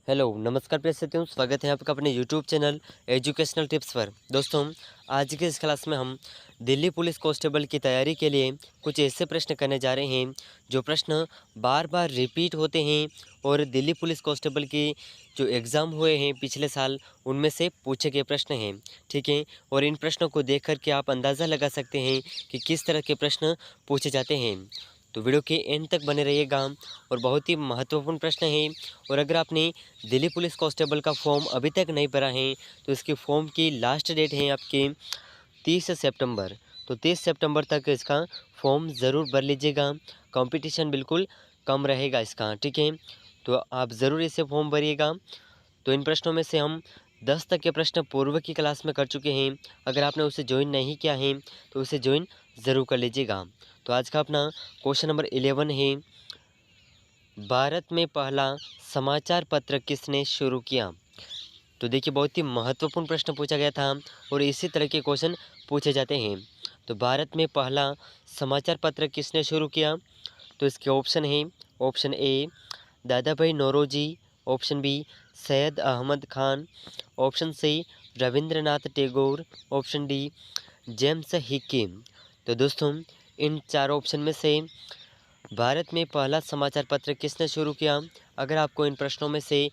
Hello नमस्कार प्रिय साथियों, स्वागत है आपका अपने यूट्यूब चैनल एजुकेशनल टिप्स पर। दोस्तों, आज के इस क्लास में हम दिल्ली पुलिस कांस्टेबल की तैयारी के लिए कुछ ऐसे प्रश्न करने जा रहे हैं जो प्रश्न बार बार रिपीट होते हैं और दिल्ली पुलिस कांस्टेबल की जो एग्ज़ाम हुए हैं पिछले साल उनमें से पूछे गए प्रश्न हैं। ठीक है, और इन प्रश्नों को देख कर के आप अंदाज़ा लगा सकते हैं कि किस तरह के प्रश्न पूछे जाते हैं। तो वीडियो के एंड तक बने रहिएगा और बहुत ही महत्वपूर्ण प्रश्न है। और अगर आपने दिल्ली पुलिस कांस्टेबल का फॉर्म अभी तक नहीं भरा है तो इसके फॉर्म की लास्ट डेट है आपकी 30 सितंबर। तो 30 सितंबर तक इसका फॉर्म ज़रूर भर लीजिएगा। कंपटीशन बिल्कुल कम रहेगा इसका, ठीक है। तो आप ज़रूर इसे फॉर्म भरिएगा। तो इन प्रश्नों में से हम 10 तक के प्रश्न पूर्व की क्लास में कर चुके हैं। अगर आपने उसे ज्वाइन नहीं किया है तो उसे ज्वाइन ज़रूर कर लीजिएगा। तो आज का अपना क्वेश्चन नंबर 11 है, भारत में पहला समाचार पत्र किसने शुरू किया? तो देखिए, बहुत ही महत्वपूर्ण प्रश्न पूछा गया था और इसी तरह के क्वेश्चन पूछे जाते हैं। तो भारत में पहला समाचार पत्र किसने शुरू किया? तो इसके ऑप्शन है, option A Dadabhai Naoroji, option B Syed Ahmad Khan, option C Rabindranath Tagore, option D James Hicky. तो दोस्तों, इन चारों ऑप्शन में से भारत में पहला समाचार पत्र किसने शुरू किया? अगर आपको इन प्रश्नों में से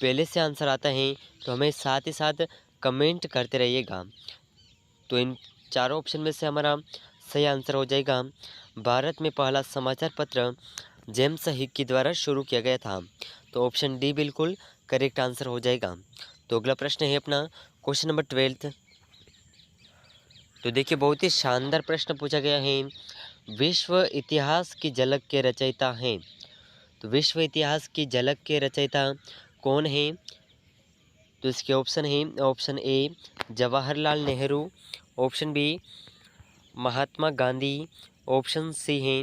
पहले से आंसर आता है तो हमें साथ ही साथ कमेंट करते रहिएगा। तो इन चारों ऑप्शन में से हमारा सही आंसर हो जाएगा, भारत में पहला समाचार पत्र जेम्स हिकी द्वारा शुरू किया गया था। तो ऑप्शन डी बिल्कुल करेक्ट आंसर हो जाएगा। तो अगला प्रश्न है अपना क्वेश्चन नंबर 12। तो देखिए, बहुत ही शानदार प्रश्न पूछा गया है, विश्व इतिहास की झलक के रचयिता हैं। तो विश्व इतिहास की झलक के रचयिता कौन हैं? तो इसके ऑप्शन हैं, option A Jawaharlal Nehru, option B Mahatma Gandhi, option C है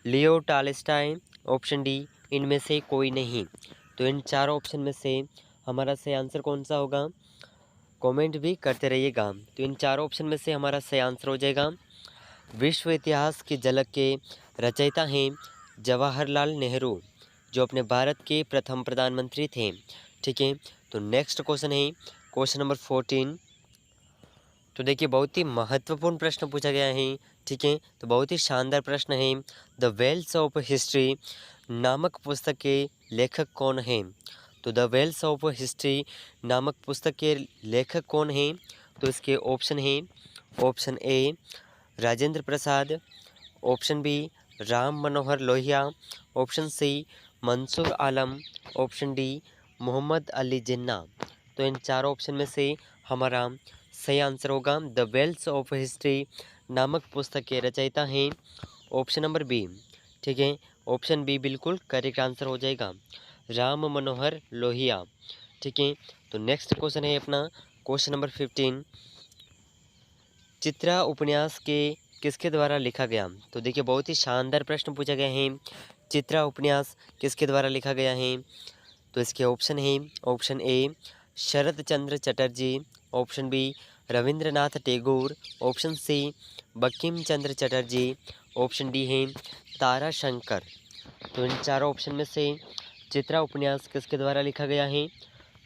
लियो टॉल्स्टॉय, ऑप्शन डी इनमें से कोई नहीं। तो इन चारों ऑप्शन में से हमारा सही आंसर कौन सा होगा? कमेंट भी करते रहिएगा। तो इन चारों ऑप्शन में से हमारा सही आंसर हो जाएगा, विश्व इतिहास की झलक के रचयिता हैं जवाहरलाल नेहरू, जो अपने भारत के प्रथम प्रधानमंत्री थे। ठीक है, तो नेक्स्ट क्वेश्चन है क्वेश्चन नंबर 14। तो देखिए, बहुत ही महत्वपूर्ण प्रश्न पूछा गया है। ठीक है, तो बहुत ही शानदार प्रश्न है, द वेल्स ऑफ हिस्ट्री नामक पुस्तक के लेखक कौन हैं? तो द वेल्स ऑफ हिस्ट्री नामक पुस्तक के लेखक कौन हैं? तो इसके ऑप्शन हैं, option A Rajendra Prasad, option B Ram Manohar Lohia, option C Mansoor Alam, option D Mohammad Ali Jinnah. तो इन चारों ऑप्शन में से हमारा सही आंसर होगा, द वेल्स ऑफ हिस्ट्री नामक पुस्तक के रचयिता हैं ऑप्शन नंबर बी। ठीक है, ऑप्शन बी बिल्कुल करेक्ट आंसर हो जाएगा, राम मनोहर लोहिया। ठीक है, तो नेक्स्ट क्वेश्चन है अपना क्वेश्चन नंबर 15, चित्रा उपन्यास के किसके द्वारा लिखा गया? तो देखिए, बहुत ही शानदार प्रश्न पूछा गया है, चित्रा उपन्यास किसके द्वारा लिखा गया है? तो इसके ऑप्शन है, option A Sharat Chandra Chatterjee, option B Rabindranath Tagore, option C Bankim Chandra Chatterjee, option D है तारा शंकर। तो इन चारों ऑप्शन में से चित्रा उपन्यास किसके द्वारा लिखा गया है?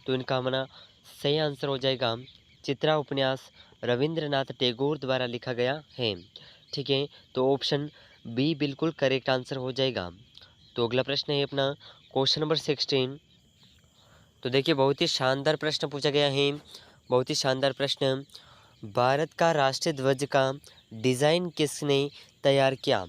तो इनका हमारा सही आंसर हो जाएगा, चित्रा उपन्यास रविंद्रनाथ टैगोर द्वारा लिखा गया है। ठीक है, तो ऑप्शन बी बिल्कुल करेक्ट आंसर हो जाएगा। तो अगला प्रश्न है अपना क्वेश्चन नंबर 16। तो देखिए, बहुत ही शानदार प्रश्न पूछा गया है, बहुत ही शानदार प्रश्न, भारत का राष्ट्रीय ध्वज का डिज़ाइन किसने तैयार किया?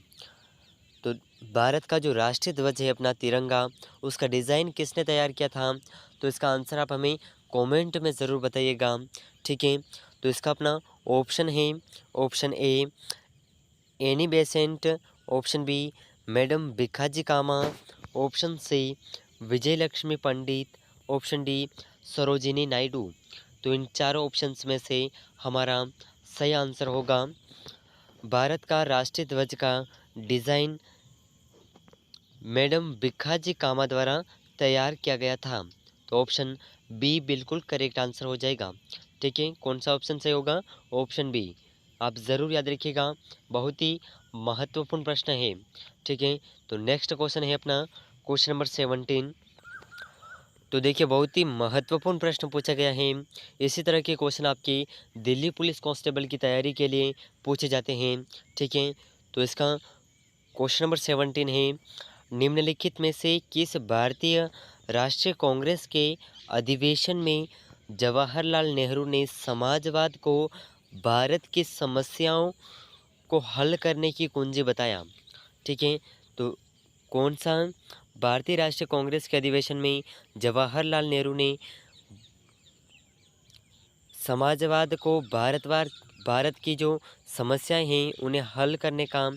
तो भारत का जो राष्ट्रीय ध्वज है अपना तिरंगा, उसका डिज़ाइन किसने तैयार किया था? तो इसका आंसर आप हमें कमेंट में ज़रूर बताइएगा। ठीक है, तो इसका अपना ऑप्शन है, option A Annie Besant, option B madam Bhikaji Cama, option C Vijay Lakshmi Pandit, option D Sarojini Naidu. तो इन चारों ऑप्शंस में से हमारा सही आंसर होगा, भारत का राष्ट्रीय ध्वज का डिज़ाइन मैडम भिखाजी कामा द्वारा तैयार किया गया था। तो ऑप्शन बी बिल्कुल करेक्ट आंसर हो जाएगा। ठीक है, कौन सा ऑप्शन सही होगा? Option B. आप ज़रूर याद रखिएगा, बहुत ही महत्वपूर्ण प्रश्न है। ठीक है, तो नेक्स्ट क्वेश्चन है अपना क्वेश्चन नंबर 17, तो देखिए बहुत ही महत्वपूर्ण प्रश्न पूछा गया है। इसी तरह के क्वेश्चन आपकी दिल्ली पुलिस कांस्टेबल की तैयारी के लिए पूछे जाते हैं। ठीक है, तो इसका क्वेश्चन नंबर 17 है, निम्नलिखित में से किस भारतीय राष्ट्रीय कांग्रेस के अधिवेशन में जवाहरलाल नेहरू ने समाजवाद को भारत की समस्याओं को हल करने की कुंजी बताया? ठीक है, तो कौन सा भारतीय राष्ट्रीय कांग्रेस के अधिवेशन में जवाहरलाल नेहरू ने समाजवाद को भारत की जो समस्याएं हैं उन्हें हल करने का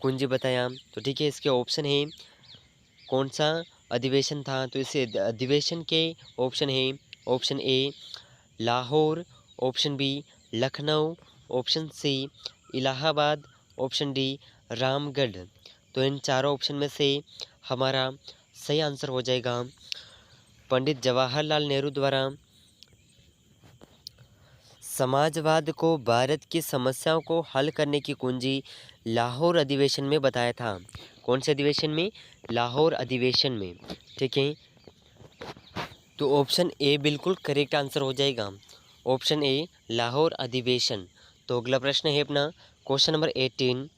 कुंजी बताया? तो ठीक है, इसके ऑप्शन है कौन सा अधिवेशन था, तो इस अधिवेशन के ऑप्शन है, option A Lahore, option B Lucknow, option C Allahabad, option D Ramgarh. तो इन चारों ऑप्शन में से हमारा सही आंसर हो जाएगा पंडित जवाहरलाल नेहरू द्वारा समाजवाद को भारत की समस्याओं को हल करने की कुंजी लाहौर अधिवेशन में बताया था। कौन से अधिवेशन में? लाहौर अधिवेशन में। ठीक है, तो ऑप्शन ए बिल्कुल करेक्ट आंसर हो जाएगा, ऑप्शन ए लाहौर अधिवेशन। तो अगला प्रश्न है अपना क्वेश्चन नंबर 18।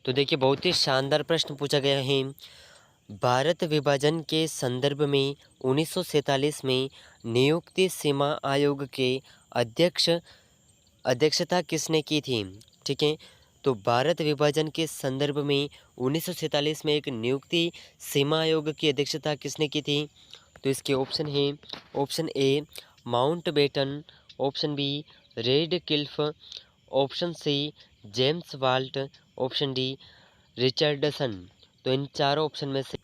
तो देखिए बहुत ही शानदार प्रश्न पूछा गया है। भारत विभाजन के संदर्भ में 1947 में नियुक्ति सीमा आयोग के अध्यक्षता किसने की थी? ठीक है, तो भारत विभाजन के संदर्भ में 1947 में एक नियुक्ति सीमा आयोग की अध्यक्षता किसने की थी? तो इसके ऑप्शन है, option A Mountbatten, option B Radcliffe, option C James Walt, option D Richardson. तो इन चारों ऑप्शन में से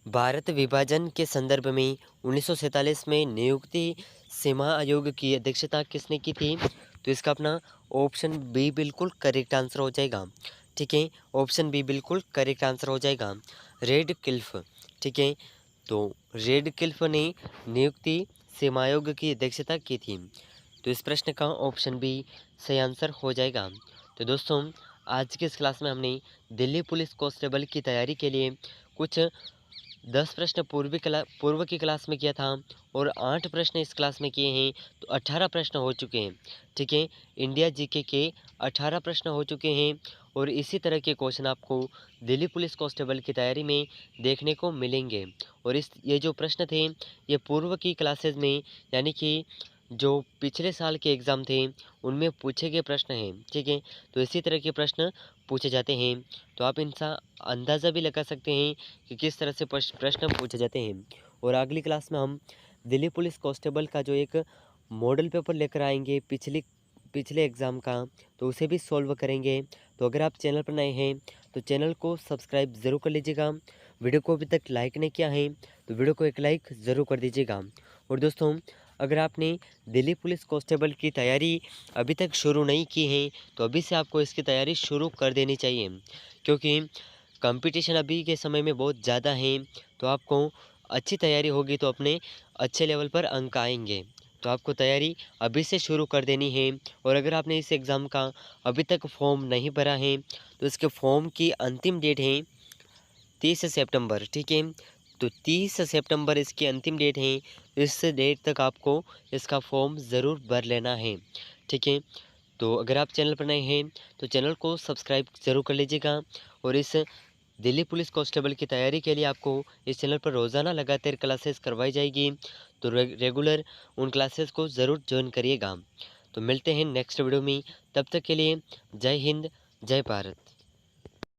भारत विभाजन के संदर्भ में 1947 में नियुक्ति सीमा आयोग की अध्यक्षता किसने की थी? तो इसका अपना ऑप्शन बी बिल्कुल करेक्ट आंसर हो जाएगा। ठीक है, ऑप्शन बी बिल्कुल करेक्ट आंसर हो जाएगा, रेड क्लिफ। ठीक है, तो रेड क्लिफ ने नियुक्ति सीमा आयोग की अध्यक्षता की थी। तो इस प्रश्न का ऑप्शन बी सही आंसर हो जाएगा। तो दोस्तों आज की इस क्लास में हमने दिल्ली पुलिस कांस्टेबल की तैयारी के लिए कुछ 10 प्रश्न पूर्व की क्लास में किया था और 8 प्रश्न इस क्लास में किए हैं, तो 18 प्रश्न हो चुके हैं। ठीक है, इंडिया जीके के 18 प्रश्न हो चुके हैं और इसी तरह के क्वेश्चन आपको दिल्ली पुलिस कांस्टेबल की तैयारी में देखने को मिलेंगे। और ये जो प्रश्न थे ये पूर्व की क्लासेज में यानी कि जो पिछले साल के एग्ज़ाम थे उनमें पूछे गए प्रश्न हैं। ठीक है, तो इसी तरह के प्रश्न पूछे जाते हैं, तो आप इनका अंदाज़ा भी लगा सकते हैं कि किस तरह से प्रश्न पूछे जाते हैं। और अगली क्लास में हम दिल्ली पुलिस कांस्टेबल का जो एक मॉडल पेपर लेकर आएंगे पिछले एग्ज़ाम का, तो उसे भी सॉल्व करेंगे। तो अगर आप चैनल पर नए हैं तो चैनल को सब्सक्राइब ज़रूर कर लीजिएगा। वीडियो को अभी तक लाइक नहीं किया है तो वीडियो को एक लाइक ज़रूर कर दीजिएगा। और दोस्तों अगर आपने दिल्ली पुलिस कांस्टेबल की तैयारी अभी तक शुरू नहीं की है तो अभी से आपको इसकी तैयारी शुरू कर देनी चाहिए, क्योंकि कंपटीशन अभी के समय में बहुत ज़्यादा है। तो आपको अच्छी तैयारी होगी तो अपने अच्छे लेवल पर अंक आएंगे। तो आपको तैयारी अभी से शुरू कर देनी है। और अगर आपने इस एग्ज़ाम का अभी तक फॉर्म नहीं भरा है तो इसके फॉर्म की अंतिम डेट है 30 सितंबर। ठीक है, तो 30 सितंबर इसकी अंतिम डेट है। इस डेट तक आपको इसका फॉर्म ज़रूर भर लेना है। ठीक है, तो अगर आप चैनल पर नए हैं तो चैनल को सब्सक्राइब ज़रूर कर लीजिएगा। और इस दिल्ली पुलिस कांस्टेबल की तैयारी के लिए आपको इस चैनल पर रोज़ाना लगातार क्लासेस करवाई जाएगी, तो रेगुलर उन क्लासेस को ज़रूर ज्वाइन करिएगा। तो मिलते हैं नेक्स्ट वीडियो में, तब तक के लिए जय हिंद जय भारत।